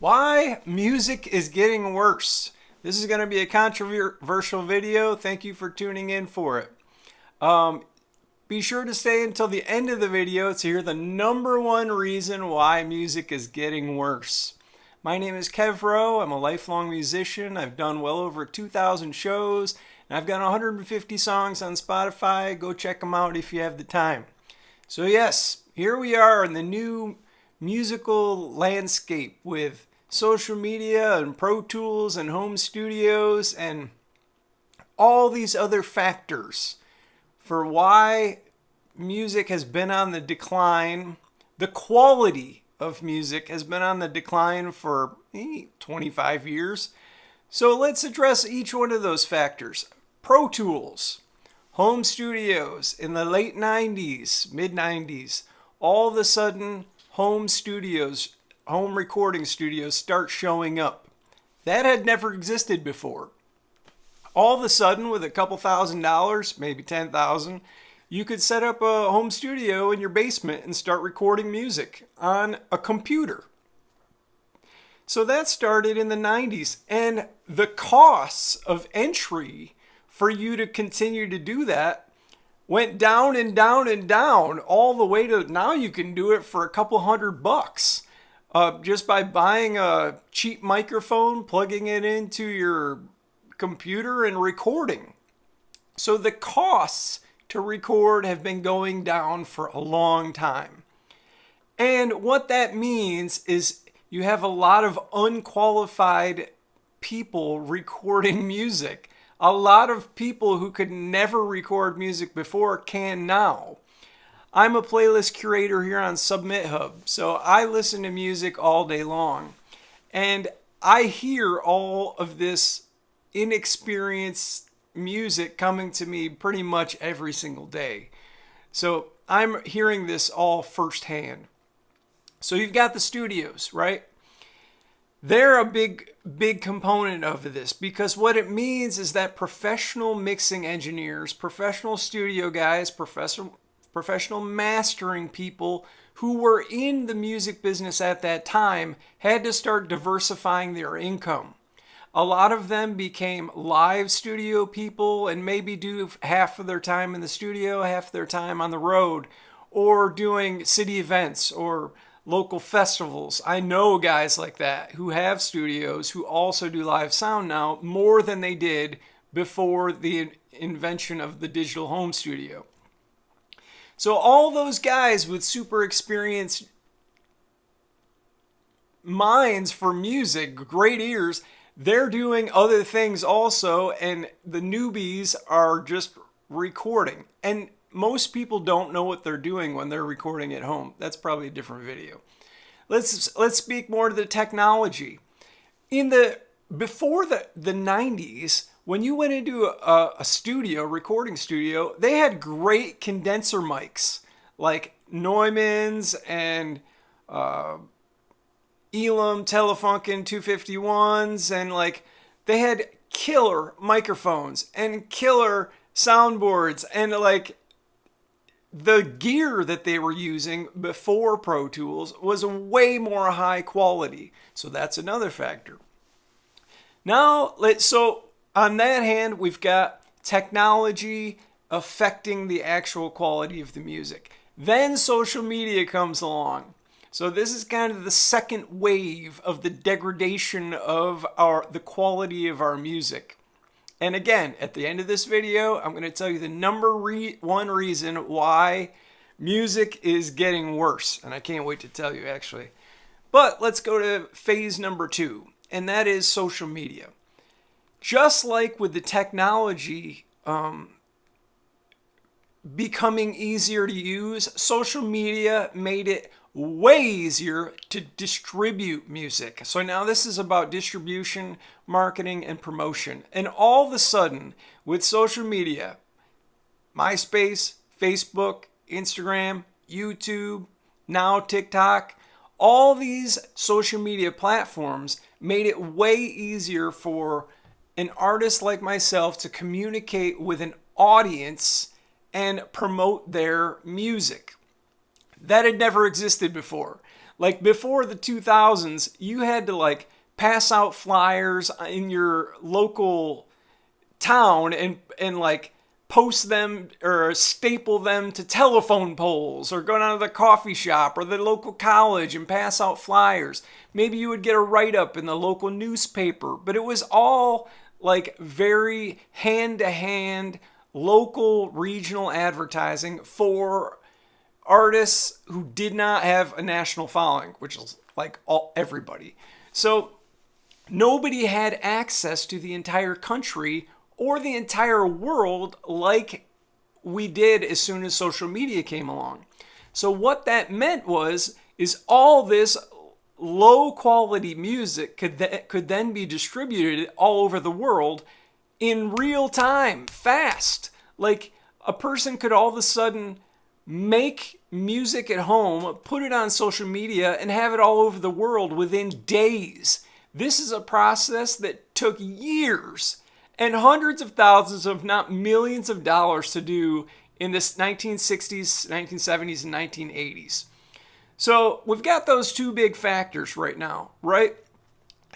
Why music is getting worse. This is going to be a controversial video. Thank you for tuning in for it. Be sure to stay until the end of the video to hear the number one reason why music is getting worse. My name is Kev Rowe. I'm a lifelong musician. I've done well over 2,000 shows, and I've got 150 songs on Spotify. Go check them out if you have the time. So yes, here we are in the new musical landscape with social media and Pro Tools and home studios and all these other factors for why music has been on the decline. The quality of music has been on the decline for 25 years. So let's address each one of those factors. Pro Tools, home studios in the late 90s, mid 90s, all of a sudden home recording studios start showing up. That had never existed before. All of a sudden, with a couple $1,000s, maybe $10,000, you could set up a home studio in your basement and start recording music on a computer. So that started in the 90s, and the costs of entry for you to continue to do that went down and down and down, all the way to now you can do it for a couple $100 just by buying a cheap microphone, plugging it into your computer and recording. So the costs to record have been going down for a long time. And what that means is you have a lot of unqualified people recording music. A lot of people who could never record music before can now. I'm a playlist curator here on Submit Hub, so I listen to music all day long. And I hear all of this inexperienced music coming to me pretty much every single day. So I'm hearing this all firsthand. So you've got the studios, right? They're a big component of this, because what it means is that professional mixing engineers, professional studio guys, professional mastering people who were in the music business at that time had to start diversifying their income. A lot of them became live studio people and maybe do half of their time in the studio, half their time on the road, or doing city events or local festivals. I know guys like that who have studios who also do live sound now more than they did before the invention of the digital home studio. So all those guys with super experienced minds for music, great ears, they're doing other things also, and the newbies are just recording. And most people don't know what they're doing when they're recording at home. That's probably a different video. Let's speak more to the technology. Before the 90s, when you went into a studio, recording studio, they had great condenser mics like Neumann's and Elam Telefunken 251s, and like they had killer microphones and killer soundboards, and like the gear that they were using before Pro Tools was way more high quality. So that's another factor. Now, so on that hand, we've got technology affecting the actual quality of the music. Then social media comes along. So this is kind of the second wave of the degradation of the quality of our music. And again, at the end of this video, I'm going to tell you the number one reason why music is getting worse. And I can't wait to tell you, actually. But let's go to phase number 2, and that is social media. Just like with the technology becoming easier to use, social media made it way easier to distribute music. So now this is about distribution, marketing, and promotion. And all of a sudden, with social media, MySpace, Facebook, Instagram, YouTube, now TikTok, all these social media platforms made it way easier for an artist like myself to communicate with an audience and promote their music. That had never existed before. Like before the 2000s, you had to like pass out flyers in your local town and like post them or staple them to telephone poles, or go down to the coffee shop or the local college and pass out flyers. Maybe you would get a write-up in the local newspaper, but it was all like very hand-to-hand local regional advertising for artists who did not have a national following, which is like everybody. So nobody had access to the entire country or the entire world like we did as soon as social media came along. So what that meant is all this low quality music could then be distributed all over the world in real time, fast. Like a person could all of a sudden make music at home, put it on social media, and have it all over the world within days. This is a process that took years and hundreds of thousands, if not millions of dollars to do in the 1960s, 1970s, and 1980s. So we've got those two big factors right now, right?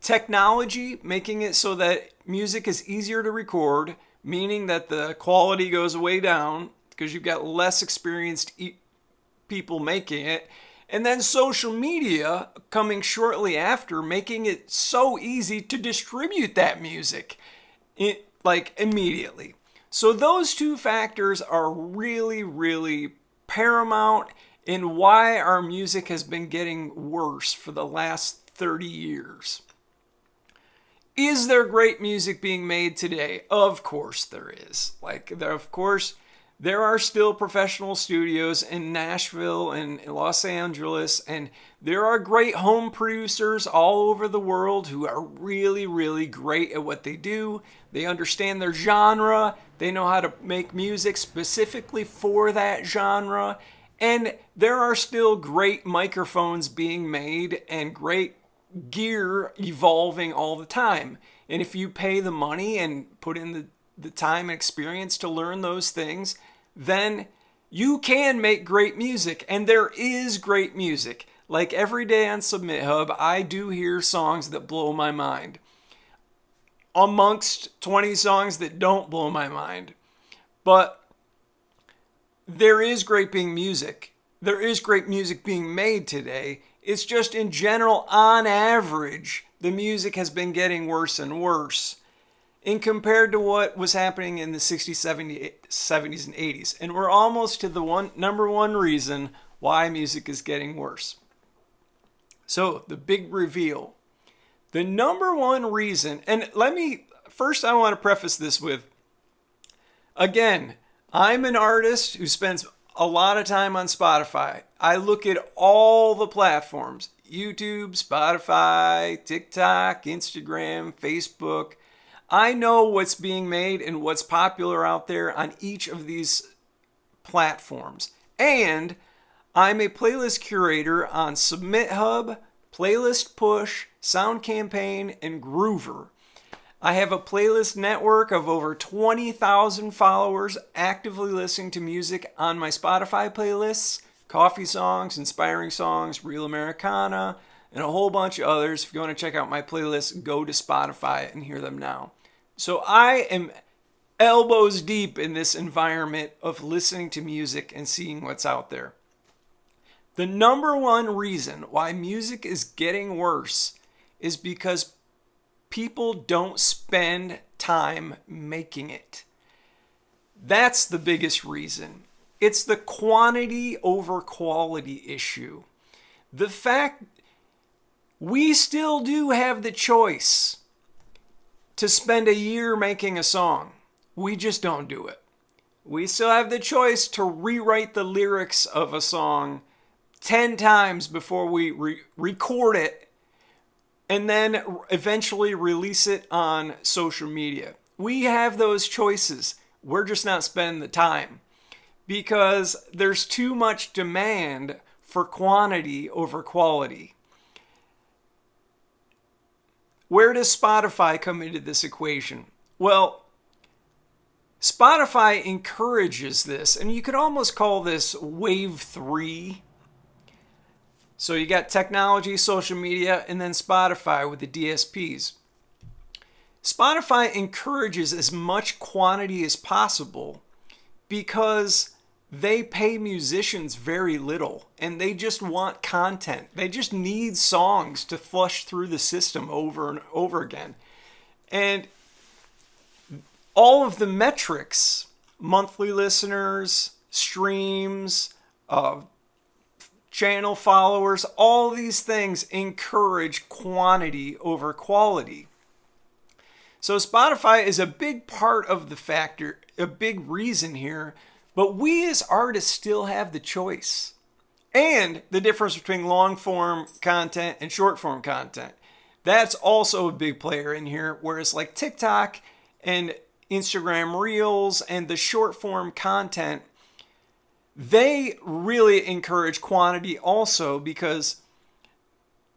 Technology, making it so that music is easier to record, meaning that the quality goes way down because you've got less experienced people making it. And then social media coming shortly after, making it so easy to distribute that music like immediately. So those two factors are really, really paramount in why our music has been getting worse for the last 30 years. Is there great music being made today? Of course there is. Of course, there are still professional studios in Nashville and Los Angeles, and there are great home producers all over the world who are really, really great at what they do. They understand their genre. They know how to make music specifically for that genre. And there are still great microphones being made and great gear evolving all the time. And if you pay the money and put in the time and experience to learn those things, then you can make great music. And there is great music. Like every day on Submit Hub, I do hear songs that blow my mind, amongst 20 songs that don't blow my mind. But there is great music. There is great music being made today. It's just in general, on average, the music has been getting worse and worse in compared to what was happening in the 60s, 70s, and 80s. And we're almost to the number one reason why music is getting worse. So the big reveal. The number one reason, and first I want to preface this with, again, I'm an artist who spends a lot of time on Spotify. I look at all the platforms: YouTube, Spotify, TikTok, Instagram, Facebook. I know what's being made and what's popular out there on each of these platforms. And I'm a playlist curator on Submit Hub, Playlist Push, Sound Campaign, and Groover. I have a playlist network of over 20,000 followers actively listening to music on my Spotify playlists: Coffee Songs, Inspiring Songs, Real Americana, and a whole bunch of others. If you want to check out my playlists, go to Spotify and hear them now. So I am elbows deep in this environment of listening to music and seeing what's out there. The number one reason why music is getting worse is because people don't spend time making it. That's the biggest reason. It's the quantity over quality issue. The fact we still do have the choice to spend a year making a song. We just don't do it. We still have the choice to rewrite the lyrics of a song 10 times before we record it and then eventually release it on social media. We have those choices. We're just not spending the time because there's too much demand for quantity over quality. Where does Spotify come into this equation? Well, Spotify encourages this, and you could almost call this wave 3. So you got technology, social media, and then Spotify with the DSPs. Spotify encourages as much quantity as possible because they pay musicians very little and they just want content. They just need songs to flush through the system over and over again. And all of the metrics, monthly listeners, streams, channel followers, all these things encourage quantity over quality. So Spotify is a big part of the factor, a big reason here, but we as artists still have the choice. And the difference between long form content and short form content. That's also a big player in here, whereas like TikTok and Instagram Reels and the short form content, they really encourage quantity also because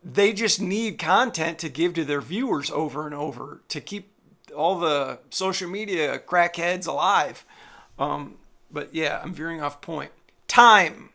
they just need content to give to their viewers over and over to keep all the social media crackheads alive. But yeah, I'm veering off point. Time.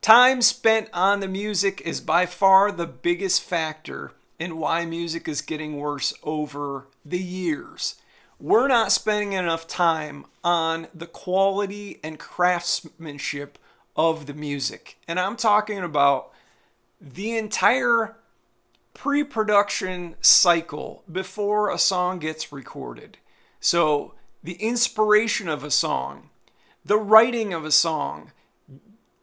Time spent on the music is by far the biggest factor in why music is getting worse over the years. We're not spending enough time on the quality and craftsmanship of the music. And I'm talking about the entire pre-production cycle before a song gets recorded. So the inspiration of a song, the writing of a song,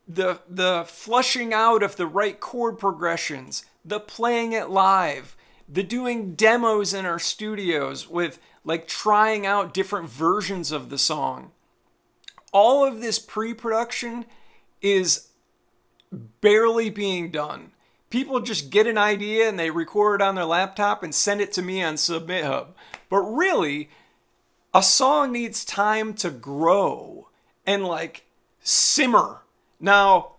the flushing out of the right chord progressions, the playing it live, the doing demos in our studios with like trying out different versions of the song. All of this pre-production is barely being done. People just get an idea and they record it on their laptop and send it to me on SubmitHub. But really, a song needs time to grow and like simmer. Now,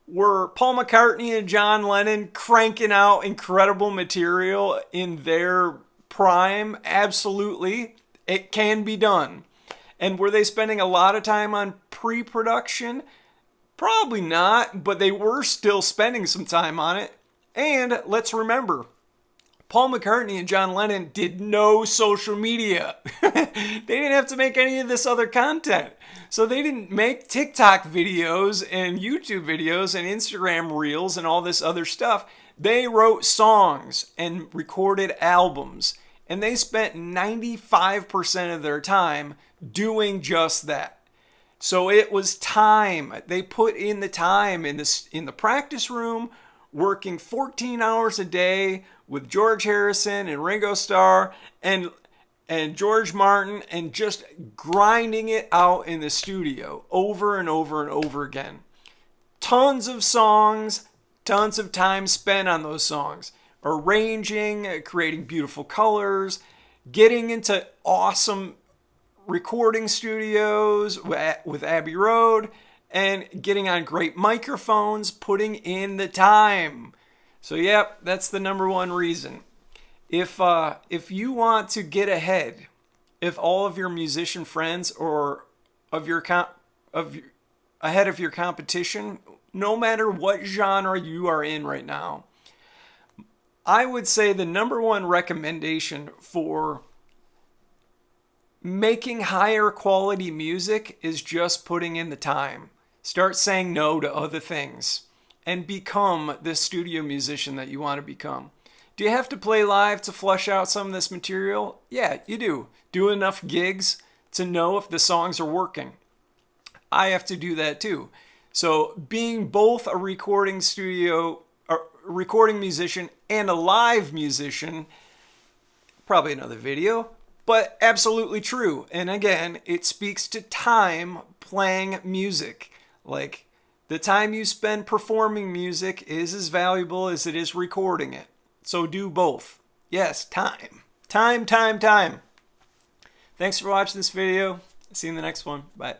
were Paul McCartney and John Lennon cranking out incredible material in their prime? Absolutely. It can be done. And were they spending a lot of time on pre-production? Probably not, but they were still spending some time on it. And let's remember, Paul McCartney and John Lennon did no social media. They didn't have to make any of this other content. So they didn't make TikTok videos and YouTube videos and Instagram Reels and all this other stuff. They wrote songs and recorded albums. And they spent 95% of their time doing just that. So it was time. They put in the time in the practice room, working 14 hours a day with George Harrison and Ringo Starr and George Martin, and just grinding it out in the studio over and over and over again. Tons of songs, tons of time spent on those songs. Arranging, creating beautiful colors, getting into awesome recording studios with Abbey Road, and getting on great microphones, putting in the time. So yep, that's the number one reason. If you want to get ahead, if all of your musician friends or ahead of your competition, no matter what genre you are in right now, I would say the number one recommendation for making higher quality music is just putting in the time. Start saying no to other things and become the studio musician that you want to become. Do you have to play live to flush out some of this material? Yeah, you do. Do enough gigs to know if the songs are working. I have to do that too. So being both a recording musician and a live musician, probably another video, but absolutely true. And again, it speaks to time playing music. Like, the time you spend performing music is as valuable as it is recording it. So do both. Yes, time. Time. Thanks for watching this video. See you in the next one. Bye.